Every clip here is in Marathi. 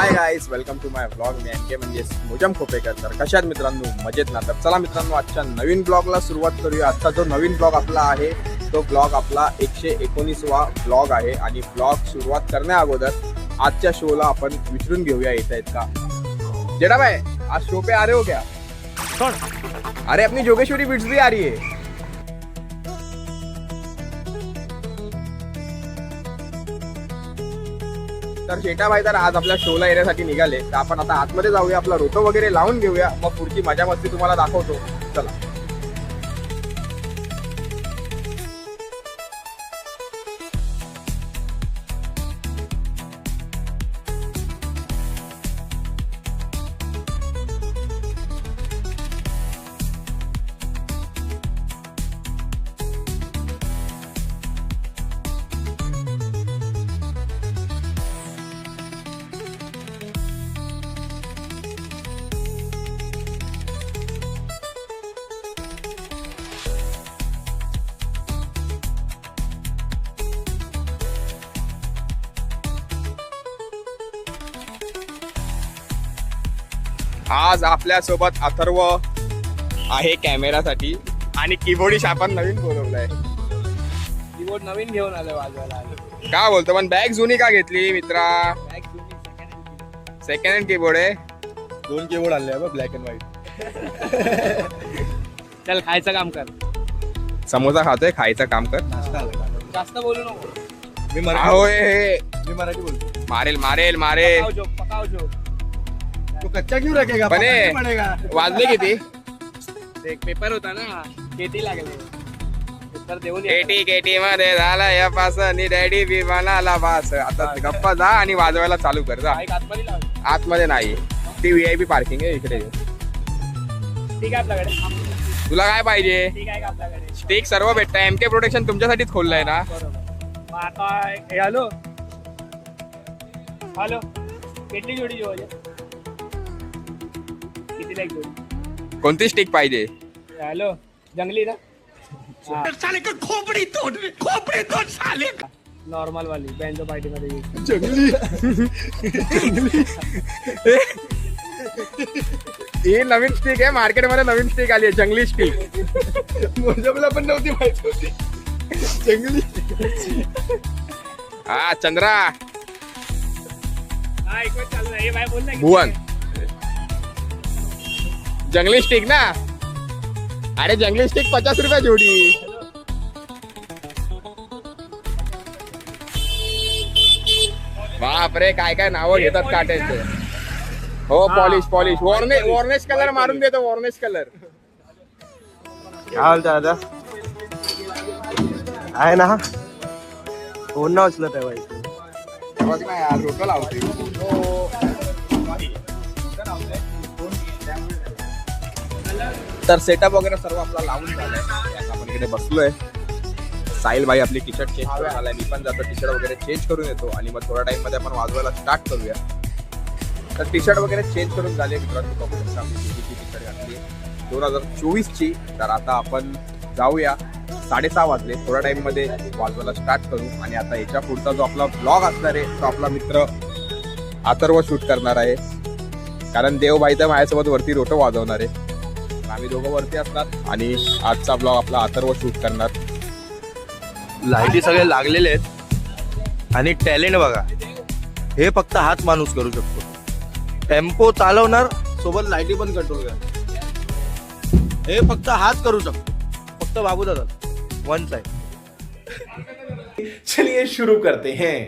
High guys, welcome to my vlog. मी एनके म्हणजे मुजम खोपेकर. तर कशात मित्रांनो, मजेत ना? तर चला मित्रांनो, आजच्या नवीन ब्लॉगला सुरुवात करूया. आजचा जो नवीन ब्लॉग आपला आहे तो ब्लॉग आपला 119वा ब्लॉग आहे. आणि ब्लॉग सुरुवात करण्या अगोदर आजच्या शोला आपण विचारून घेऊया येत आहेत का. जेडा भाई, आज शो पे आ रहे हो क्या? अरे अपनी जोगेश्वरी बिट्स भी आ रही है. तर शेटा भाई तर आज आपल्या शोला येण्यासाठी निघाले. तर आपण आता आतमध्ये जाऊया, आपला रोटो वगैरे लावून घेऊया, मग पुढची मजा मस्ती तुम्हाला दाखवतो. चला. आज आपल्यासोबत अथर्व आहे कॅमेरासाठी आणि कीबोर्डिश आपण नवीन बोलवलाय. कीबोर्ड नवीन घेऊन आलो वाजवायला. का बोलतो, पण बॅग जुनी का घेतली मित्रा? बॅग जुनी सेकंड हँड कीबोर्ड आहे. 2 कीबोर्ड आणले बघ, ब्लॅक अँड व्हाईट. चल खायचं काम कर. समोसा खातोय, खायचं काम कर. जास्त बोलू नको. मी मराठी बोलतो. मारेल मारेल मारेल. पकाव जोक. तू कच्चा क्यों रखेगा? बने. पकाना पडेगा. वाजले किती? एक पेपर होता ना, केटी लागले. पेपर देऊन ये. केटी केटी मध्ये झाला या पास आणि डॅडी बी म्हणाला बास. आता गप्पा जा आणि वाजवायला चालू कर. जा. बाईक आतमध्ये लाव. आतमध्ये नाही, ती VIP पार्किंग आहे इकडे. ठीक आहे आपल्याकडे. तुला काय पाहिजे? ठीक आहे का आपल्याकडे? स्टिक सर्व भेटतं. MK प्रोटेक्शन तुमच्यासाठीच खोललंय ना. बरोबर. मग आता हे हॅलो हॅलो, કેટલી જોડી જોવો છે? कितीला एक जोडी? कोणती स्टिक पाहिजे? हॅलो, जंगली ना? साले का खोपडी तोड साले. नॉर्मल वाली बँजो पार्टी मध्ये use. जंगली. ही नवीन स्टिक आहे, मार्केटमध्ये नवीन स्टिक आली आहे, जंगली स्टिक. मोजमला पण नव्हती माहिती होती. जंगली. हा चंद्रा. हा, एक वेळ चालू आहे. हे बाय बोल ना. भुवन, जंगली स्टिक ना? अरे जंगली स्टिक 50 रुपये जोडी. बापरे, काय काय नावं घेतात काटायचं. हो, पॉलिश पॉलिश. वॉर्नेश कलर मारून देतो, वॉर्नेश कलर. काय हालचाल दादा? आहे ना? फोन ना उचलत आहे बाई. बघ ना यार, रोटो लावते. तर सेटअप वगैरे सर्व आपला लावून झालाय. आता आपण इकडे बसलोय. साहिल भाई आपली टी शर्ट चेंज करून आलाय. मी पण जातो टी शर्ट वगैरे चेंज करून येतो आणि मग थोड्या टाइम मध्ये आपण वाजवायला स्टार्ट करूया. तर टी शर्ट वगैरे चेंज करून झाले मित्रांनो. टी शर्ट घातली 2024 ची. तर आता आपण जाऊया. 6:30 वाजले. थोड्या टाइम मध्ये वाजवायला स्टार्ट करू. आणि आता याच्या पुढचा जो आपला ब्लॉग असणार आहे तो आपला मित्र अथर्व शूट करणार आहे. कारण देव भाई तर माझ्यासोबत वरती रोटो वाजवणार आहे. आम्ही दोघं वरती असणार आणि आजचा ब्लॉग आपला अथर्व शूट करणार. लाईटी सगळे लागलेले आहेत आणि टॅलेंट बघा, हे फक्त हाच माणूस करू शकतो. टेम्पो चालवणार सोबत लाईटी पण कंट्रोल कर, हे फक्त हाच करू शकतो. फक्त बाबू दादा वन साइड. चलिए शुरू करते हैं.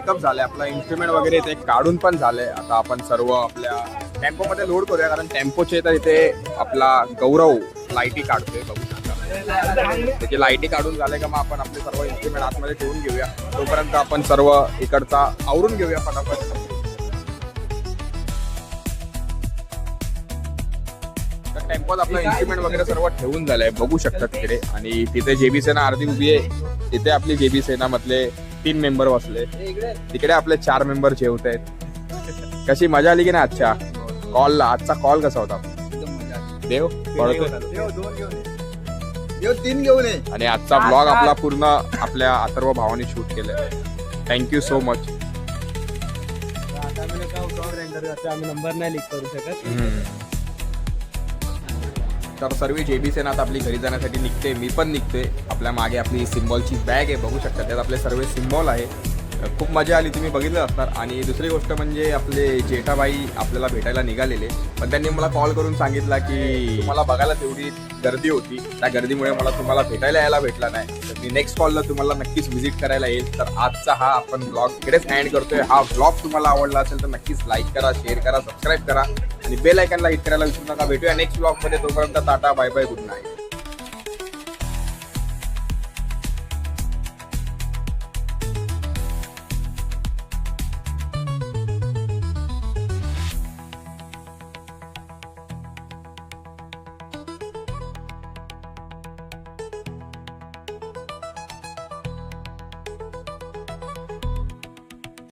पिकअप झालंय, आपला इन्स्ट्रुमेंट वगैरे ते काढून पण झालंय. आता आपण सर्व आपल्या टेम्पो मध्ये लोड करूया, कारण टेम्पोचे तर इथे आपला गौरव लाईटी काढतोय, बघू शकता. त्याची लाईटी काढून झाले का मग आपण आपले सर्व इन्स्ट्रुमेंट आतमध्ये ठेवून घेऊया. तोपर्यंत आपण सर्व इकडचा आवरून घेऊया फटाफट. तर टेम्पोत आपलं इन्स्ट्रुमेंट वगैरे सर्व ठेवून झालंय, बघू शकता तिकडे. आणि तिथे जेबी सेना अर्धी उभी आहे, तिथे आपली जेबी सेना मधले 3 मेंबर बसले, तिकडे आपले 4 मेंबर जेवत आहेत. कशी मजा आली की नाही आजच्या कॉलला? आजचा कॉल कसा होता? देव तीन घेऊन ये. आणि आजचा ब्लॉग आपला पूर्ण आपल्या अथर्व भावाने शूट केलाय. Thank you so much. आम्ही नंबर नाही लिख करू शकत. तर सर्व जेबी सेना आता आपली घरी जाण्यासाठी निघते, मी पण निघते. आपल्या मागे आपली सिम्बॉलची बॅग आहे, बघू शकता, त्यात आपले सर्व सिम्बॉल आहे. खूप मजा आली, तुम्ही बघितलं असणार. आणि दुसरी गोष्ट म्हणजे आपले जेठाबाई आपल्याला भेटायला निघालेले, पण त्यांनी मला कॉल करून सांगितला की मला बघायला तेवढी गर्दी होती, त्या गर्दीमुळे मला तुम्हाला भेटायला यायला भेटला नाही. तर मी नेक्स्ट कॉलला तुम्हाला नक्कीच व्हिजिट करायला येईल. तर आजचा हा आपण ब्लॉग इकडेच एंड करतोय. हा ब्लॉग तुम्हाला आवडला असेल तर नक्कीच लाईक करा, शेअर करा, सबस्क्राईब करा आणि बेल आयकॉनला हिट करायला विसरू नका. भेटूया नेक्स्ट ब्लॉग मध्ये. तोपर्यंत tata, bye bye, good night.